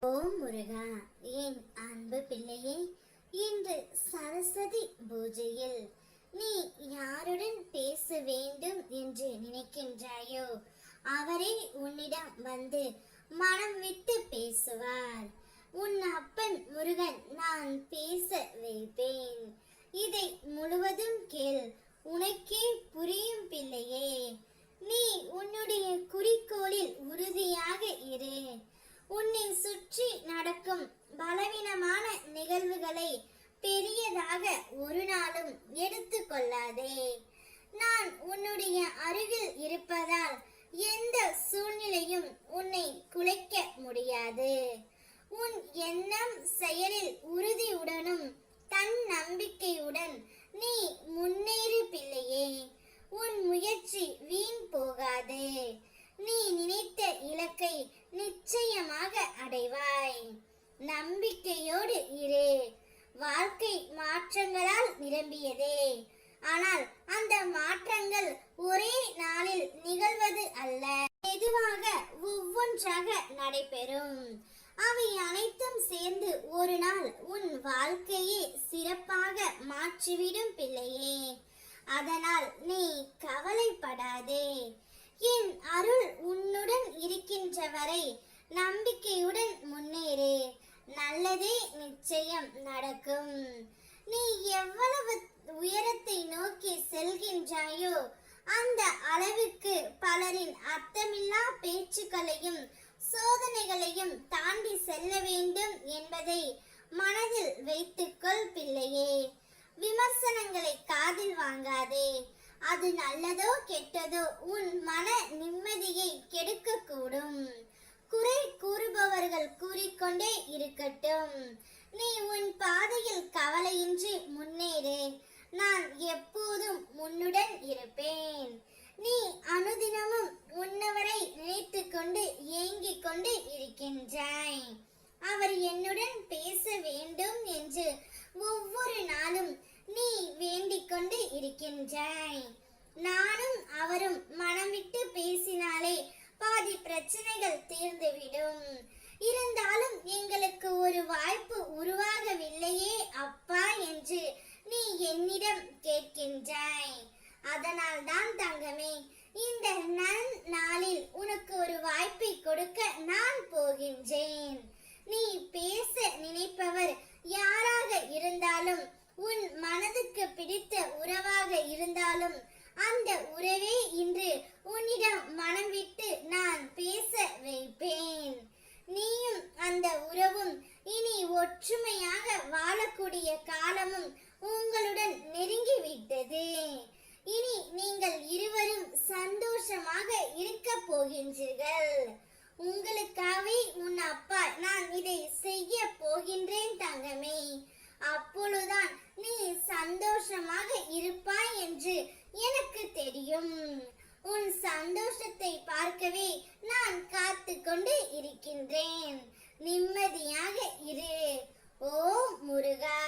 ஓம் முருகா, என் அன்பு பிள்ளையே, இன்று சரஸ்வதி பூஜையில் நீ யாருடன் பேச வேண்டும் என்று நினைக்கின்றாயோ அவரே உன்னிடம் வந்து மனம் விட்டு பேசுவார். உன் அப்பன் முருகன் நான் பேச வைப்பேன். இதை முழுவதும் கேள், உனக்கே புரியும் பிள்ளையே. நீ உன்னுடைய குறிக்கோளில் உறுதியாக இரு. உன்னை சுற்றி நடக்கும் பலவீனமான நிகழ்வுகளை பெரியதாக ஒரு நாளும் எடுத்து கொள்ளாதே. நான் உன்னுடைய அருகில் இருப்பதால் எந்த சூழ்நிலையும் உன்னை குலைக்க முடியாது. உன் எண்ணம் செயலில் உறுதியுடனும் தன் நம்பிக்கையுடன் நீ முன்னேறு பிள்ளையே. உன் முயற்சி வீண் போகாது. நீ நினைத்த இலக்கை நிச்சயமாக அடைவாய். நம்பிக்கையோடு இரு. வாழ்க்கை மாற்றங்களால் நிரம்பியதே, ஆனால் அந்த மாற்றங்கள் ஒரே நாளில் நிகழ்வது அல்ல, மெதுவாக ஒவ்வொன்றாக நடைபெறும். அவை அனைத்தும் சேர்ந்து ஒரு நாள் உன் வாழ்க்கையை சிறப்பாக மாற்றிவிடும் பிள்ளையே. அதனால் நீ கவலைப்படாதே. என் அருள் உன்னுடன் இருக்கின்ற வரை நம்பிக்கையுடன் முன்னேறு. நல்லதே நிச்சயம் நடக்கும். நீ எவ்வளவு உயரத்தை நோக்கி செல்கின்றாயோ அந்த அளவுக்கு பலரின் அர்த்தமில்லா பேச்சுக்களையும் சோதனைகளையும் தாண்டி செல்ல வேண்டும் என்பதை மனதில் வைத்துக்கொள் பிள்ளையே. விமர்சனங்களை காதில் வாங்காதே. அது நல்லதோ கெட்டதோ உன் மன நிம்மதியை கெடுக்க கூடும். குறை கூறுபவர்கள் கூறிக்கொண்டே இருக்கட்டும். நீ உன் பாதையில் கவலையின்றி முன்னேறு. நான் எப்போதும் உன்னுடன் இருப்பேன். நீ அனுதினமும் உன்னவரை நினைத்து கொண்டு ஏங்கிக் கொண்டு இருக்கின்றாய். அவர் என்னுடன் பேச வேண்டும் என்று ஒவ்வொரு நாளும் நீ வேண்டிக் கொண்டு இருக்கின்றாய். நானும் அவரும் மனம் விட்டு பேசினாலே பாதி பிரச்சனைகள் தீர்ந்துவிடும். இருந்தாலும் எங்களுக்கு ஒரு வாய்ப்பு உருவாகவில்லையே அப்பா என்று நீ என்னிடம் கேட்கின்றாய். அதனால் தான் தங்கமே, இந்த நாளில் உனக்கு ஒரு வாய்ப்பை கொடுக்க நான் போகின்றேன். நீ பேச நினைப்பவர் யாராக இருந்தாலும், உன் மனதுக்கு பிடித்த உறவாக இருந்தாலும், அந்த உறவே இன்று உன்னிடம் மனம் விட்டு நான் பேச வைப்பேன். நீயும் அந்த உறவும் இனி ஒற்றுமையாக வாழக்கூடிய காலமும் உங்களுடன் நெருங்கிவிட்டது. இனி நீங்கள் இருவரும் சந்தோஷமாக இருக்க போகின்றீர்கள். உங்களுக்காகவே உன் அப்பா நான் இதை செய்ய போகின்றேன் தங்கமே. அப்பொழுதுதான் நீ சந்தோஷமாக இருப்பாய் என்று எனக்கு தெரியும். உன் சந்தோஷத்தை பார்க்கவே நான் காத்து கொண்டு இருக்கின்றேன். நிம்மதியாக இரு. ஓம் முருகா.